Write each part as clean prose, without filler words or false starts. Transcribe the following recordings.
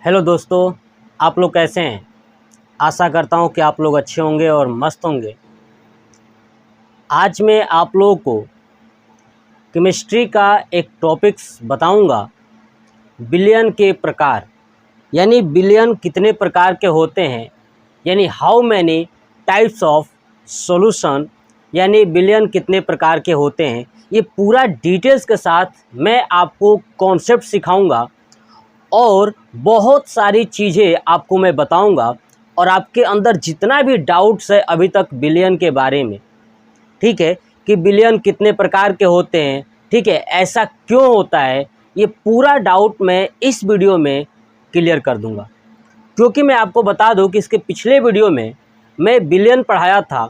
Hello दोस्तों, आप लोग कैसे हैं। आशा करता हूं कि आप लोग अच्छे होंगे और मस्त होंगे। आज मैं आप लोगों को केमिस्ट्री का एक टॉपिक्स बताऊंगा, बिलियन के प्रकार। यानी बिलियन कितने प्रकार के होते हैं, यानी how many types of solution, यानी बिलियन कितने प्रकार के होते हैं। ये पूरा डिटेल्स के साथ मैं आपको कॉन्सेप्ट सिखाऊंगा और बहुत सारी चीज़ें आपको मैं बताऊंगा। और आपके अंदर जितना भी डाउट्स है अभी तक बिलियन के बारे में, ठीक है, कि बिलियन कितने प्रकार के होते हैं, ठीक है, ऐसा क्यों होता है, ये पूरा डाउट मैं इस वीडियो में क्लियर कर दूंगा। क्योंकि मैं आपको बता दूं कि इसके पिछले वीडियो में मैं बिलियन पढ़ाया था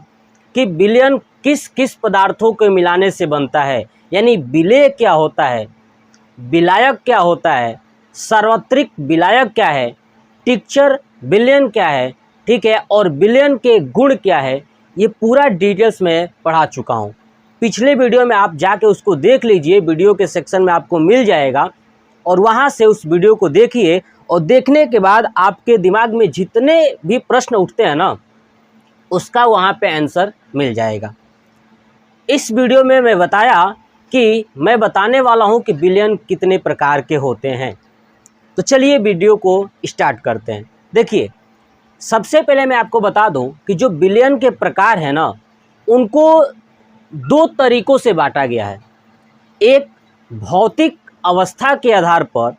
कि बिलियन किस किस पदार्थों के मिलाने से बनता है। यानी विलेय क्या होता है, विलायक क्या होता है, सार्वत्रिक विलायक क्या है, टिक्चर विलयन क्या है, ठीक है, और विलयन के गुण क्या है, ये पूरा डिटेल्स में पढ़ा चुका हूँ। पिछले वीडियो में आप जाके उसको देख लीजिए, वीडियो के सेक्शन में आपको मिल जाएगा और वहाँ से उस वीडियो को देखिए। और देखने के बाद आपके दिमाग में जितने भी प्रश्न उठते हैं ना, उसका वहाँ पे आंसर मिल जाएगा। इस वीडियो में मैं बताया कि मैं बताने वाला हूँ कि बिलियन कितने प्रकार के होते हैं। तो चलिए वीडियो को स्टार्ट करते हैं। देखिए, सबसे पहले मैं आपको बता दूं कि जो बिलियन के प्रकार हैं ना, उनको दो तरीकों से बांटा गया है। एक भौतिक अवस्था के आधार पर,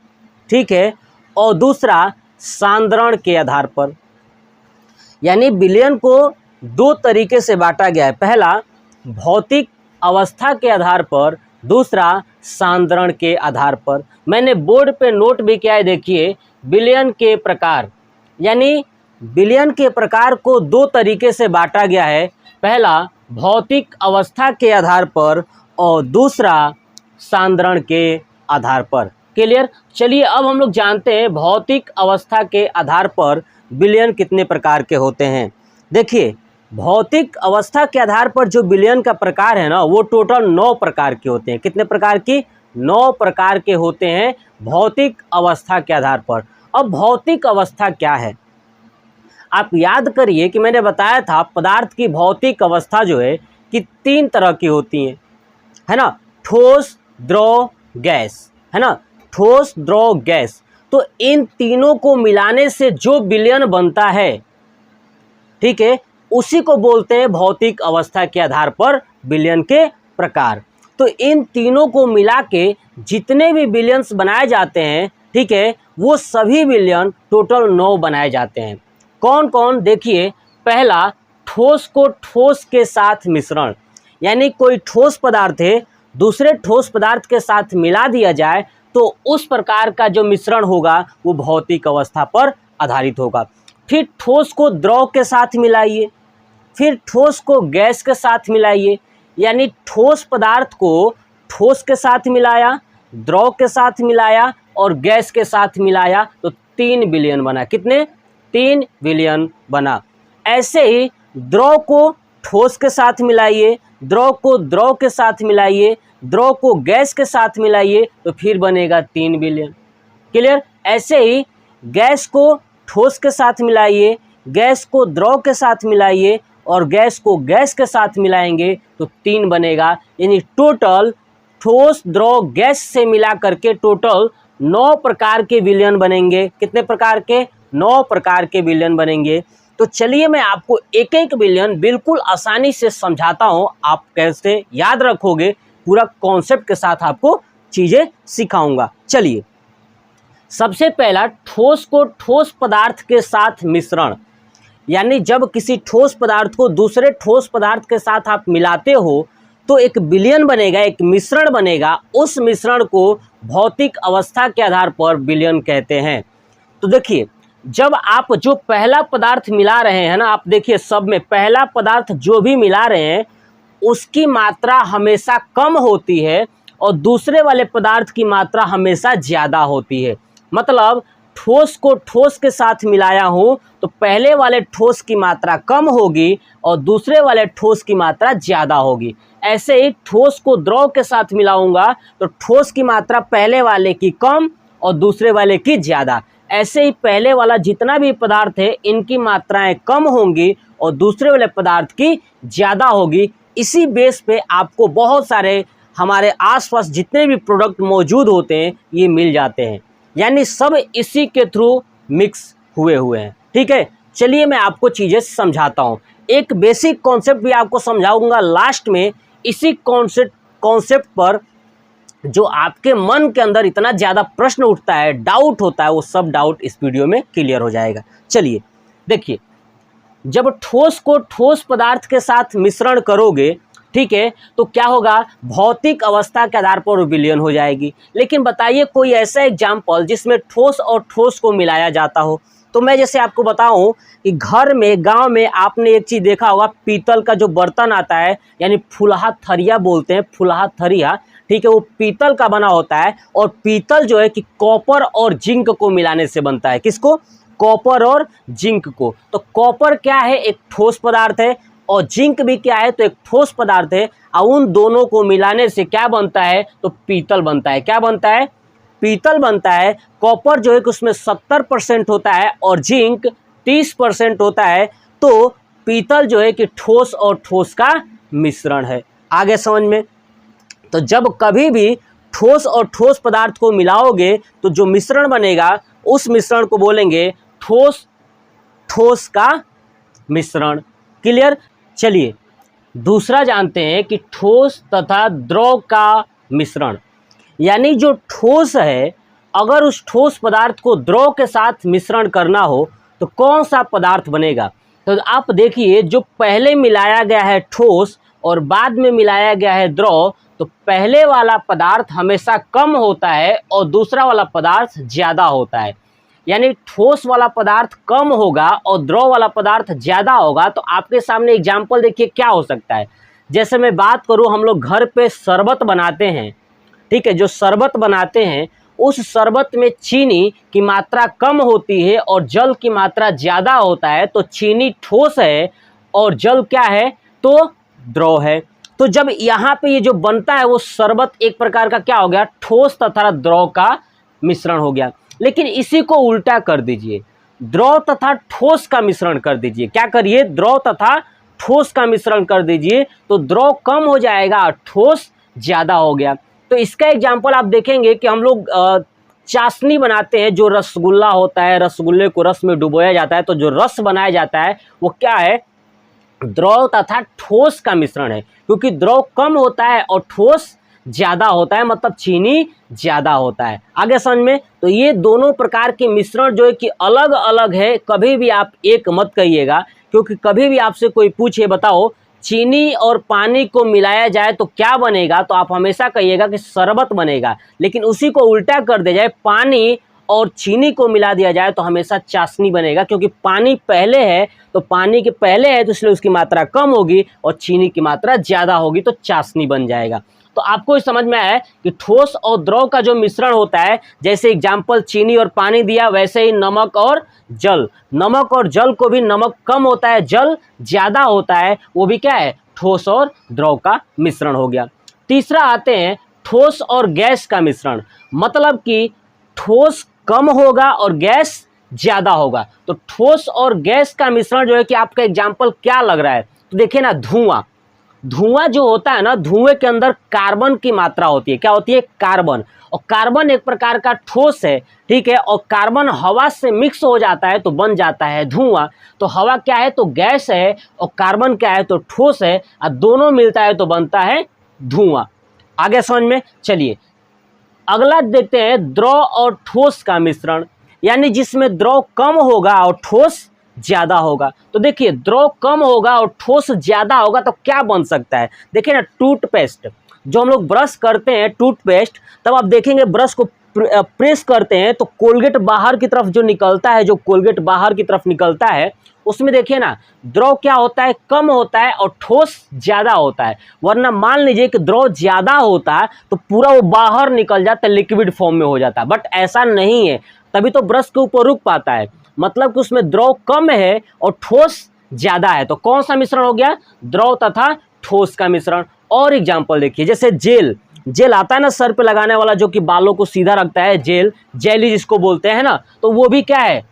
ठीक है, और दूसरा सांद्रण के आधार पर। यानी बिलियन को दो तरीके से बांटा गया है। पहला भौतिक अवस्था के आधार पर, दूसरा सांद्रण के आधार पर। मैंने बोर्ड पे नोट भी किया है, देखिए, बिलियन के प्रकार। यानी बिलियन के प्रकार को दो तरीके से बांटा गया है। पहला भौतिक अवस्था के आधार पर और दूसरा सांद्रण के आधार पर। क्लियर। चलिए अब हम लोग जानते हैं भौतिक अवस्था के आधार पर बिलियन कितने प्रकार के होते हैं। देखिए, भौतिक अवस्था के आधार पर जो बिलियन का प्रकार है ना, वो टोटल 9 प्रकार के होते हैं। कितने प्रकार की? 9 प्रकार के होते हैं भौतिक अवस्था के आधार पर। अब भौतिक अवस्था क्या है, आप याद करिए कि मैंने बताया था पदार्थ की भौतिक अवस्था जो है कि 3 तरह की होती है ना, ठोस, द्रव, गैस, है ना, ठोस, द्रव, गैस। तो इन तीनों को मिलाने से जो बिलियन बनता है, ठीक है, उसी को बोलते हैं भौतिक अवस्था के आधार पर बिलियन के प्रकार। तो इन तीनों को मिला के जितने भी बिलियंस बनाए जाते हैं, ठीक है, वो सभी बिलियन टोटल 9 बनाए जाते हैं। कौन कौन? देखिए, पहला ठोस को ठोस के साथ मिश्रण। यानी कोई ठोस पदार्थ है, दूसरे ठोस पदार्थ के साथ मिला दिया जाए तो उस प्रकार का जो मिश्रण होगा वो भौतिक अवस्था पर आधारित होगा। फिर ठोस को द्रव के साथ मिलाइए, फिर ठोस को गैस के साथ मिलाइए। यानी ठोस पदार्थ को ठोस के साथ मिलाया, द्रव के साथ मिलाया और गैस के साथ मिलाया तो 3 बिलियन बना। कितने? 3 बिलियन बना। ऐसे ही द्रव को ठोस के साथ मिलाइए, द्रव को द्रव के साथ मिलाइए, द्रव को गैस के साथ मिलाइए तो फिर बनेगा 3 बिलियन। क्लियर। ऐसे ही गैस को ठोस के साथ मिलाइए, गैस को द्रव के साथ मिलाइए और गैस को गैस के साथ मिलाएंगे तो 3 बनेगा। यानी टोटल ठोस, द्रव, गैस से मिला करके टोटल 9 प्रकार के विलयन बनेंगे। कितने प्रकार के? 9 प्रकार के विलयन बनेंगे। तो चलिए मैं आपको एक एक विलयन बिल्कुल आसानी से समझाता हूँ, आप कैसे याद रखोगे, पूरा कॉन्सेप्ट के साथ आपको चीज़ें सिखाऊंगा। चलिए, सबसे पहला ठोस को ठोस पदार्थ के साथ मिश्रण। यानी जब किसी ठोस पदार्थ को दूसरे ठोस पदार्थ के साथ आप मिलाते हो तो एक विलयन बनेगा, एक मिश्रण बनेगा। उस मिश्रण को भौतिक अवस्था के आधार पर विलयन कहते हैं। तो देखिए, जब आप जो पहला पदार्थ मिला रहे हैं ना, आप देखिए सब में पहला पदार्थ जो भी मिला रहे हैं उसकी मात्रा हमेशा कम होती है और दूसरे वाले पदार्थ की मात्रा हमेशा ज़्यादा होती है। मतलब ठोस को ठोस के साथ मिलाया हूँ तो पहले वाले ठोस की मात्रा कम होगी और दूसरे वाले ठोस की मात्रा ज़्यादा होगी। ऐसे ही ठोस को द्रव के साथ मिलाऊंगा तो ठोस की मात्रा पहले वाले की कम और दूसरे वाले की ज़्यादा। ऐसे ही पहले वाला जितना भी पदार्थ है इनकी मात्राएं कम होंगी और दूसरे वाले पदार्थ की ज़्यादा होगी। इसी बेस पे आपको बहुत सारे हमारे आसपास जितने भी प्रोडक्ट मौजूद होते हैं ये मिल जाते हैं, यानी सब इसी के थ्रू मिक्स हुए हैं। ठीक है, चलिए मैं आपको चीज़ें समझाता हूँ। एक बेसिक कॉन्सेप्ट भी आपको समझाऊंगा लास्ट में। इसी कॉन्सेप्ट पर जो आपके मन के अंदर इतना ज़्यादा प्रश्न उठता है, डाउट होता है, वो सब डाउट इस वीडियो में क्लियर हो जाएगा। चलिए देखिए, जब ठोस को ठोस पदार्थ के साथ मिश्रण करोगे, ठीक है, तो क्या होगा, भौतिक अवस्था के आधार पर विलयन हो जाएगी। लेकिन बताइए कोई ऐसा एग्जाम्पल जिसमें ठोस और ठोस को मिलाया जाता हो। तो मैं जैसे आपको बताऊं कि घर में, गांव में आपने एक चीज़ देखा होगा, पीतल का जो बर्तन आता है, यानी फुलहा थरिया बोलते हैं, फुलहा थरिया, ठीक है, वो पीतल का बना होता है। और पीतल जो है कि कॉपर और जिंक को मिलाने से बनता है। किसको? कॉपर और जिंक को। तो कॉपर क्या है, एक ठोस पदार्थ है, और जिंक भी क्या है, तो एक ठोस पदार्थ है। और उन दोनों को मिलाने से क्या बनता है, तो पीतल बनता है। क्या बनता है? पीतल बनता है। कॉपर जो है कि उसमें 70% होता है और जिंक 30% होता है। तो पीतल जो है कि ठोस और ठोस का मिश्रण है। आगे समझ में? तो जब कभी भी ठोस और ठोस पदार्थ को मिलाओगे तो जो मिश्रण बनेगा उस मिश्रण को बोलेंगे ठोस ठोस का मिश्रण। क्लियर? चलिए दूसरा जानते हैं कि ठोस तथा द्रव का मिश्रण। यानी जो ठोस है, अगर उस ठोस पदार्थ को द्रव के साथ मिश्रण करना हो तो कौन सा पदार्थ बनेगा। तो आप देखिए, जो पहले मिलाया गया है ठोस और बाद में मिलाया गया है द्रव, तो पहले वाला पदार्थ हमेशा कम होता है और दूसरा वाला पदार्थ ज़्यादा होता है। यानी ठोस वाला पदार्थ कम होगा और द्रव वाला पदार्थ ज़्यादा होगा। तो आपके सामने एग्जाम्पल देखिए क्या हो सकता है। जैसे मैं बात करूँ, हम लोग घर पे शरबत बनाते हैं, ठीक है, जो शरबत बनाते हैं उस शरबत में चीनी की मात्रा कम होती है और जल की मात्रा ज़्यादा होता है। तो चीनी ठोस है और जल क्या है, तो द्रव है। तो जब यहाँ पे ये जो बनता है वो शरबत एक प्रकार का क्या हो गया, ठोस तथा द्रव का मिश्रण हो गया। लेकिन इसी को उल्टा कर दीजिए, द्रव तथा ठोस का मिश्रण कर दीजिए। क्या करिए, द्रव तथा ठोस का मिश्रण कर दीजिए, तो द्रव कम हो जाएगा और ठोस ज़्यादा हो गया। तो इसका एग्जाम्पल आप देखेंगे कि हम लोग चाशनी बनाते हैं, जो रसगुल्ला होता है, रसगुल्ले को रस में डुबोया जाता है, तो जो रस बनाया जाता है वो क्या है, द्रव तथा ठोस का मिश्रण है। क्योंकि द्रव कम होता है और ठोस ज़्यादा होता है, मतलब चीनी ज़्यादा होता है। आगे समझ में? तो ये दोनों प्रकार के मिश्रण जो है कि अलग अलग है। कभी भी आप एक मत कहिएगा, क्योंकि कभी भी आपसे कोई पूछे बताओ चीनी और पानी को मिलाया जाए तो क्या बनेगा, तो आप हमेशा कहिएगा कि शरबत बनेगा। लेकिन उसी को उल्टा कर दिया जाए, पानी और चीनी को मिला दिया जाए तो हमेशा चाशनी बनेगा। क्योंकि पानी पहले है, तो पानी के पहले है तो इसलिए उसकी मात्रा कम होगी और चीनी की मात्रा ज़्यादा होगी, तो चाशनी बन जाएगा। तो आपको समझ में आया कि ठोस और द्रव का जो मिश्रण होता है, जैसे एग्जाम्पल चीनी और पानी दिया, वैसे ही नमक और जल। नमक और जल को भी, नमक कम होता है, जल ज़्यादा होता है, वो भी क्या है, ठोस और द्रव का मिश्रण हो गया। तीसरा आते हैं ठोस और गैस का मिश्रण। मतलब कि ठोस कम होगा और गैस ज़्यादा होगा। तो ठोस और गैस का मिश्रण जो है कि आपका एग्जाम्पल क्या लग रहा है, तो देखिए ना, धुआं। धुआं जो होता है ना, धुएं के अंदर कार्बन की मात्रा होती है। क्या होती है? कार्बन। और कार्बन एक प्रकार का ठोस है, ठीक है, और कार्बन हवा से मिक्स हो जाता है तो बन जाता है धुआं। तो हवा क्या है, तो गैस है, और कार्बन क्या है, तो ठोस है, और दोनों मिलता है तो बनता है धुआं। आगे समझ में? चलिए अगला देखते हैं द्रव और ठोस का मिश्रण। यानी जिसमें द्रव कम होगा और ठोस ज़्यादा होगा। तो देखिए, द्रव कम होगा और ठोस ज़्यादा होगा तो क्या बन सकता है। देखिए ना, टूथपेस्ट, जो हम लोग ब्रश करते हैं टूथपेस्ट, तब आप देखेंगे ब्रश को प्रेस करते हैं तो कोलगेट बाहर की तरफ जो निकलता है, जो कोलगेट बाहर की तरफ निकलता है, उसमें देखिए ना, द्रव क्या होता है, कम होता है और ठोस ज़्यादा होता है। वरना मान लीजिए कि द्रव ज़्यादा होता है तो पूरा वो बाहर निकल जाता है, लिक्विड फॉर्म में हो जाता है। बट ऐसा नहीं है, तभी तो ब्रश के ऊपर रुक पाता है। मतलब कि उसमें द्रव कम है और ठोस ज़्यादा है। तो कौन सा मिश्रण हो गया, द्रव तथा ठोस का मिश्रण। और एग्जाम्पल देखिए, जैसे जेल, जेल आता है ना सर पे लगाने वाला, जो कि बालों को सीधा रखता है, जेल, जेली जिसको बोलते हैं ना, तो वो भी क्या है,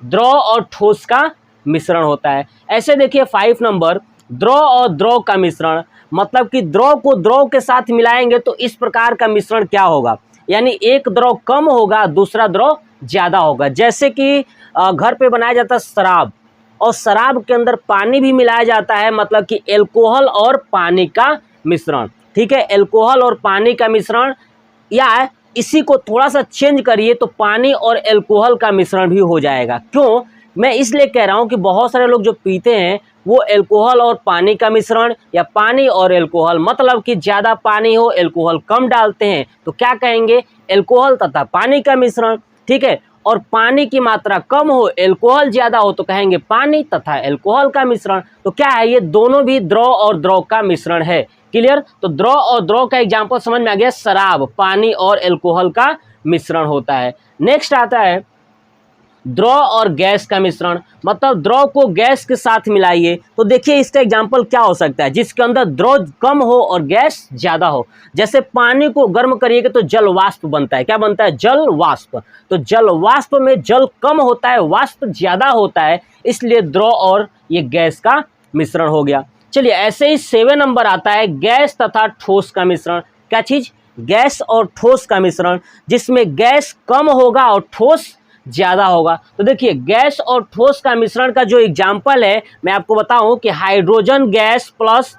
द्रव और ठोस का मिश्रण होता है। ऐसे देखिए 5 नंबर, द्रव और द्रव का मिश्रण, मतलब कि द्रव को द्रव के साथ मिलाएंगे तो इस प्रकार का मिश्रण क्या होगा, यानी एक द्रव कम होगा, दूसरा द्रव ज़्यादा होगा। जैसे कि घर पे बनाया जाता है शराब, और शराब के अंदर पानी भी मिलाया जाता है, मतलब कि एल्कोहल और पानी का मिश्रण, ठीक है, एल्कोहल और पानी का मिश्रण, या इसी को थोड़ा सा चेंज करिए तो पानी और एल्कोहल का मिश्रण भी हो जाएगा। क्यों, मैं इसलिए कह रहा हूँ कि बहुत सारे लोग जो पीते हैं वो एल्कोहल और पानी का मिश्रण, या पानी और एल्कोहल, मतलब कि ज़्यादा पानी हो एल्कोहल कम डालते हैं तो क्या कहेंगे, एल्कोहल तथा पानी का मिश्रण, ठीक है, और पानी की मात्रा कम हो एल्कोहल ज़्यादा हो तो कहेंगे पानी तथा एल्कोहल का मिश्रण। तो क्या है, ये दोनों भी द्रव और द्रव का मिश्रण है। क्लियर, तो द्रव और द्रव का एग्जाम्पल समझ में आ गया, शराब पानी और एल्कोहल का मिश्रण होता है। नेक्स्ट आता है द्रव और गैस का मिश्रण, मतलब द्रव को गैस के साथ मिलाइए तो देखिए इसका एग्जाम्पल क्या हो सकता है, जिसके अंदर द्रव कम हो और गैस ज़्यादा हो। जैसे पानी को गर्म करिएगा तो जल वाष्प बनता है, क्या बनता है, जल वाष्प। तो जल वाष्प में जल कम होता है, वाष्प ज़्यादा होता है, इसलिए द्रव और ये गैस का मिश्रण हो गया। चलिए ऐसे ही 7 नंबर आता है गैस तथा ठोस का मिश्रण। क्या चीज़, गैस और ठोस का मिश्रण, जिसमें गैस कम होगा और ठोस ज़्यादा होगा। तो देखिए गैस और ठोस का मिश्रण का जो एग्जाम्पल है मैं आपको बताऊं कि हाइड्रोजन गैस प्लस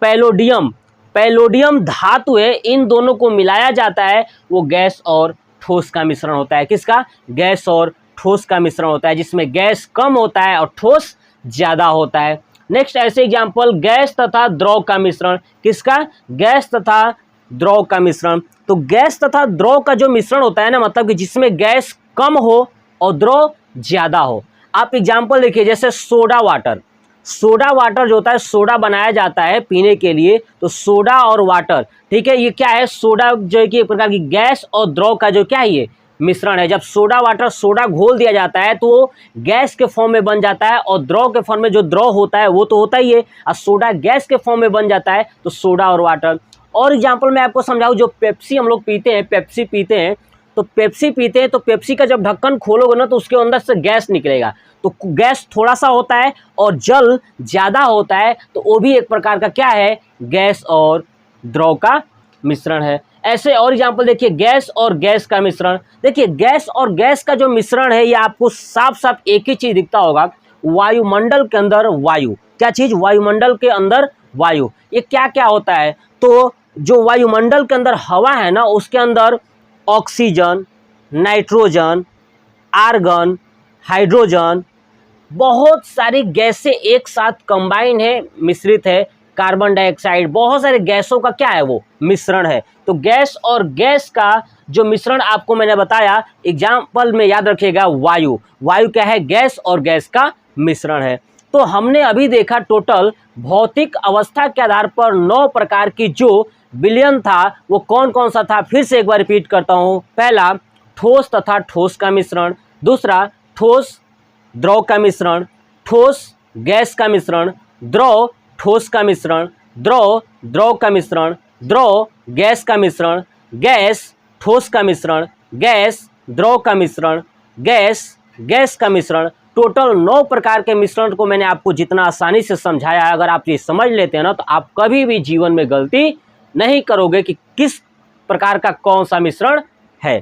पैलोडियम, पैलोडियम धातु है, इन दोनों को मिलाया जाता है, वो गैस और ठोस का मिश्रण होता है। किसका, गैस और ठोस का मिश्रण होता है, जिसमें गैस कम होता है और ठोस ज़्यादा होता है। नेक्स्ट ऐसे एग्जाम्पल गैस तथा द्रव का मिश्रण, किसका, गैस तथा द्रव का मिश्रण। तो गैस तथा द्रव का जो मिश्रण होता है ना, मतलब कि जिसमें गैस कम हो और द्रव ज़्यादा हो। आप एग्जाम्पल देखिए, जैसे सोडा वाटर, सोडा वाटर जो होता है, सोडा बनाया जाता है पीने के लिए, तो सोडा और वाटर, ठीक है, ये क्या है, सोडा जो है कि एक प्रकार की गैस और द्रव का जो क्या है ये मिश्रण है। जब सोडा वाटर, सोडा घोल दिया जाता है तो वो गैस के फॉर्म में बन जाता है, और द्रव के फॉर्म में जो द्रव होता है वो तो होता ही है, और सोडा गैस के फॉर्म में बन जाता है, तो सोडा और वाटर। और एग्जाम्पल मैं आपको समझाऊँ, जो पेप्सी हम लोग पीते हैं, पेप्सी पीते हैं, तो पेप्सी पीते हैं तो पेप्सी का जब ढक्कन खोलोगे ना तो उसके अंदर से गैस निकलेगा, तो गैस थोड़ा सा होता है और जल ज़्यादा होता है, तो वो भी एक प्रकार का क्या है, गैस और द्रव का मिश्रण है। ऐसे और एग्जाम्पल देखिए, गैस और गैस का मिश्रण। देखिए गैस और गैस का जो मिश्रण है ये आपको साफ साफ एक ही चीज़ दिखता होगा, वायुमंडल के अंदर वायु। क्या चीज़, वायुमंडल के अंदर वायु। ये क्या क्या होता है, तो जो वायुमंडल के अंदर हवा है ना, उसके अंदर ऑक्सीजन, नाइट्रोजन, आर्गन, हाइड्रोजन, बहुत सारी गैसें एक साथ कंबाइन है, मिश्रित है, कार्बन डाइऑक्साइड, बहुत सारे गैसों का क्या है वो मिश्रण है। तो गैस और गैस का जो मिश्रण आपको मैंने बताया, एग्जाम्पल में याद रखिएगा वायु, वायु क्या है, गैस और गैस का मिश्रण है। तो हमने अभी देखा टोटल भौतिक अवस्था के आधार पर 9 प्रकार की जो विलयन था वो कौन कौन सा था, फिर से एक बार रिपीट करता हूँ। पहला, ठोस तथा ठोस का मिश्रण। दूसरा, ठोस द्रव का मिश्रण। ठोस गैस का मिश्रण। द्रव ठोस का मिश्रण। द्रव द्रव का मिश्रण। द्रव गैस का मिश्रण। गैस ठोस का मिश्रण। गैस द्रव का मिश्रण। गैस गैस का मिश्रण। टोटल 9 प्रकार के मिश्रण को मैंने आपको जितना आसानी से समझाया है, अगर आप ये समझ लेते हैं ना तो आप कभी भी जीवन में गलती नहीं करोगे कि किस प्रकार का कौन सा मिश्रण है।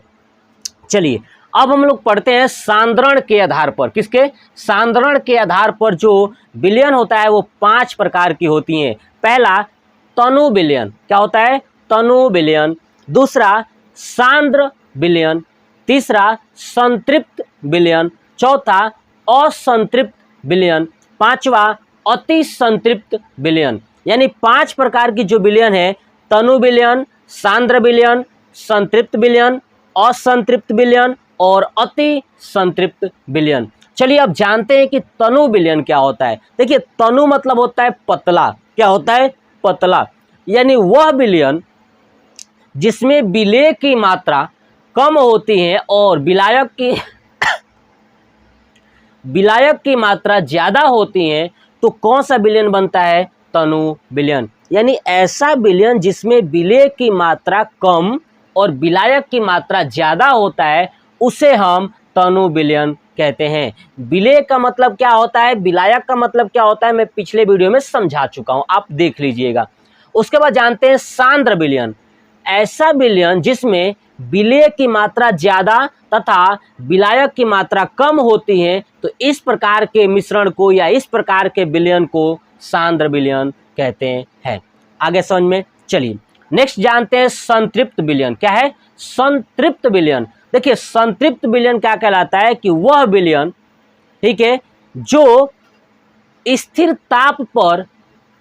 चलिए अब हम लोग पढ़ते हैं सांद्रण के आधार पर। किसके, सांद्रण के आधार पर जो विलयन होता है वो 5 प्रकार की होती हैं। पहला, तनु विलयन। क्या होता है, तनु विलयन। दूसरा, सांद्र विलयन। तीसरा, संतृप्त विलयन। चौथा, असंतृप्त विलयन। पांचवा, अति संतृप्त विलयन। यानी 5 प्रकार की जो विलयन है, तनु विलयन, सांद्र विलयन, संतृप्त विलयन, असंतृप्त विलयन और अति संतृप्त विलयन। चलिए अब जानते हैं कि तनु विलयन क्या होता है। देखिए तनु मतलब होता है पतला। क्या होता है, पतला। यानी वह विलयन जिसमें विलेय की मात्रा कम होती है और विलायक की मात्रा ज़्यादा होती है, तो कौन सा विलयन बनता है, तनु विलयन। यानी ऐसा विलयन जिसमें विलेय की मात्रा कम और विलायक की मात्रा ज़्यादा होता है उसे हम तनु विलयन कहते हैं। विलेय का मतलब क्या होता है, विलायक का मतलब क्या होता है, मैं पिछले वीडियो में समझा चुका हूं, आप देख लीजिएगा। उसके बाद जानते हैं सांद्र विलयन। ऐसा विलयन जिसमें विलेय की मात्रा ज़्यादा तथा विलायक की मात्रा कम होती है, तो इस प्रकार के मिश्रण को या इस प्रकार के विलयन को सांद्र विलयन कहते हैं। आगे समझ में चलिए। नेक्स्ट जानते हैं संतृप्त विलयन। क्या है संतृप्त विलयन? देखिए संतृप्त विलयन क्या कहलाता है कि वह विलयन, ठीक है, जो स्थिर ताप पर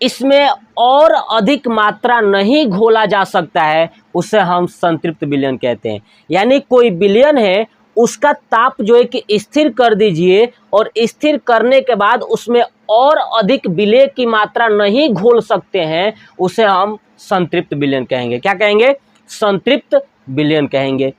इसमें और अधिक मात्रा नहीं घोला जा सकता है, उसे हम संतृप्त विलयन कहते हैं। यानी कोई विलयन है, उसका ताप जो है कि स्थिर कर दीजिए और स्थिर करने के बाद उसमें और अधिक विलेय की मात्रा नहीं घोल सकते हैं, उसे हम संतृप्त विलयन कहेंगे। क्या कहेंगे? संतृप्त विलयन कहेंगे।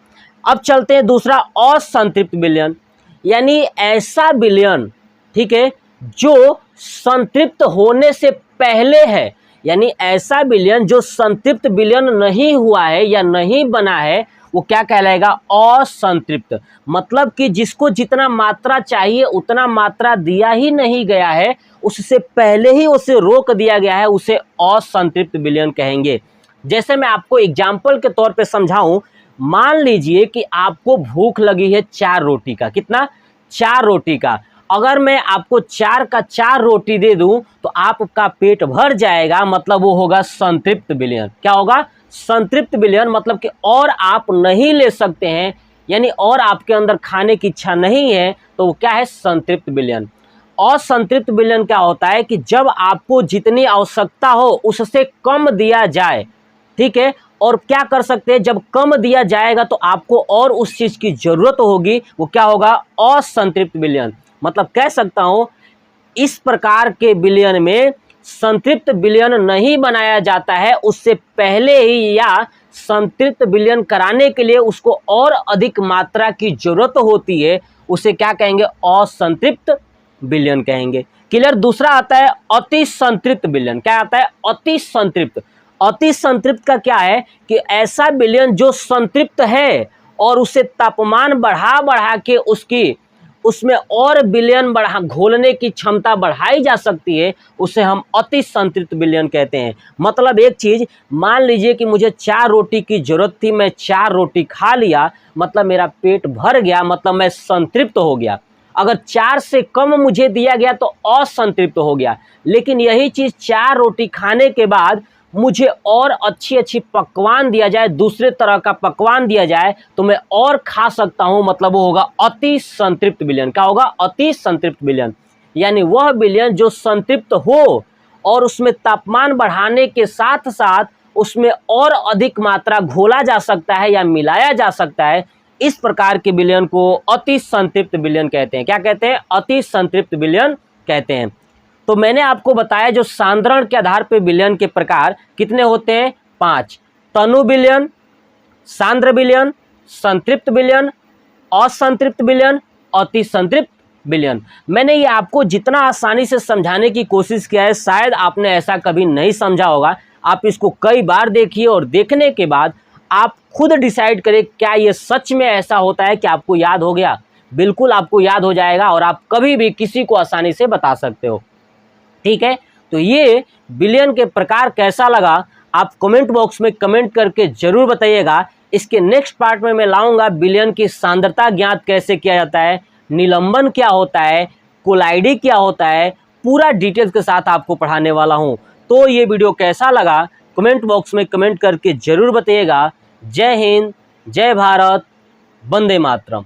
अब चलते हैं दूसरा असंतृप्त विलयन। यानी ऐसा विलयन, ठीक है, जो संतृप्त होने से पहले है। यानी ऐसा विलयन जो संतृप्त विलयन नहीं हुआ है या नहीं बना है, वो क्या कहलाएगा? असंतृप्त। मतलब कि जिसको जितना मात्रा चाहिए उतना मात्रा दिया ही नहीं गया है, उससे पहले ही उसे रोक दिया गया है, उसे असंतृप्त विलयन कहेंगे। जैसे मैं आपको एग्जाम्पल के तौर पे समझाऊं, मान लीजिए कि आपको भूख लगी है 4 रोटी का। कितना? 4 रोटी का। अगर मैं आपको 4 का 4 रोटी दे दूं तो आपका पेट भर जाएगा, मतलब वो होगा संतृप्त विलयन। क्या होगा? संतृप्त विलयन। मतलब कि और आप नहीं ले सकते हैं, यानी और आपके अंदर खाने की इच्छा नहीं है, तो वो क्या है? संतृप्त विलयन। असंतृप्त विलयन क्या होता है कि जब आपको जितनी आवश्यकता हो उससे कम दिया जाए, ठीक है, और क्या कर सकते हैं, जब कम दिया जाएगा तो आपको और उस चीज की जरूरत होगी, वो क्या होगा? असंतृप्त विलयन। मतलब कह सकता हूं इस प्रकार के विलयन में संतृप्त विलयन नहीं बनाया जाता है, उससे पहले ही या संतृप्त विलयन कराने के लिए उसको और अधिक मात्रा की जरूरत होती है, उसे क्या कहेंगे? असंतृप्त विलयन कहेंगे। क्लियर? दूसरा आता है अति संतृप्त विलयन। क्या आता है? अति संतृप्त। अति संतृप्त का क्या है कि ऐसा विलयन जो संतृप्त है और उसे तापमान बढ़ा बढ़ा के उसमें और विलयन बढ़ा घोलने की क्षमता बढ़ाई जा सकती है, उसे हम अति संतृप्त विलयन कहते हैं। मतलब एक चीज, मान लीजिए कि मुझे 4 रोटी की जरूरत थी, मैं 4 रोटी खा लिया, मतलब मेरा पेट भर गया, मतलब मैं संतृप्त हो गया। अगर 4 से कम मुझे दिया गया तो असंतृप्त हो गया। लेकिन यही चीज 4 रोटी खाने के बाद मुझे और अच्छी अच्छी पकवान दिया जाए, दूसरे तरह का पकवान दिया जाए, तो मैं और खा सकता हूं, मतलब वो होगा अति संतृप्त विलयन। क्या होगा? अति संतृप्त विलयन। यानी वह विलयन जो संतृप्त हो और उसमें तापमान बढ़ाने के साथ साथ उसमें और अधिक मात्रा घोला जा सकता है या मिलाया जा सकता है, इस प्रकार के विलयन को अति संतृप्त विलयन कहते हैं। क्या कहते हैं? अति संतृप्त विलयन कहते हैं। तो मैंने आपको बताया जो सांद्रण के आधार पर विलयन के प्रकार कितने होते हैं? 5। तनु विलयन, सांद्र विलयन, संतृप्त विलयन, असंतृप्त विलयन, अति संतृप्त विलयन। मैंने ये आपको जितना आसानी से समझाने की कोशिश किया है, शायद आपने ऐसा कभी नहीं समझा होगा। आप इसको कई बार देखिए और देखने के बाद आप खुद डिसाइड करें क्या ये सच में ऐसा होता है कि आपको याद हो गया। बिल्कुल आपको याद हो जाएगा और आप कभी भी किसी को आसानी से बता सकते हो। ठीक है, तो ये विलयन के प्रकार कैसा लगा आप कमेंट बॉक्स में कमेंट करके जरूर बताइएगा। इसके नेक्स्ट पार्ट में मैं लाऊंगा विलयन की सांद्रता ज्ञात कैसे किया जाता है, निलंबन क्या होता है, कोलाइडी क्या होता है, पूरा डिटेल्स के साथ आपको पढ़ाने वाला हूं। तो ये वीडियो कैसा लगा कमेंट बॉक्स में कमेंट करके जरूर बताइएगा। जय हिंद, जय भारत, वंदे मातरम।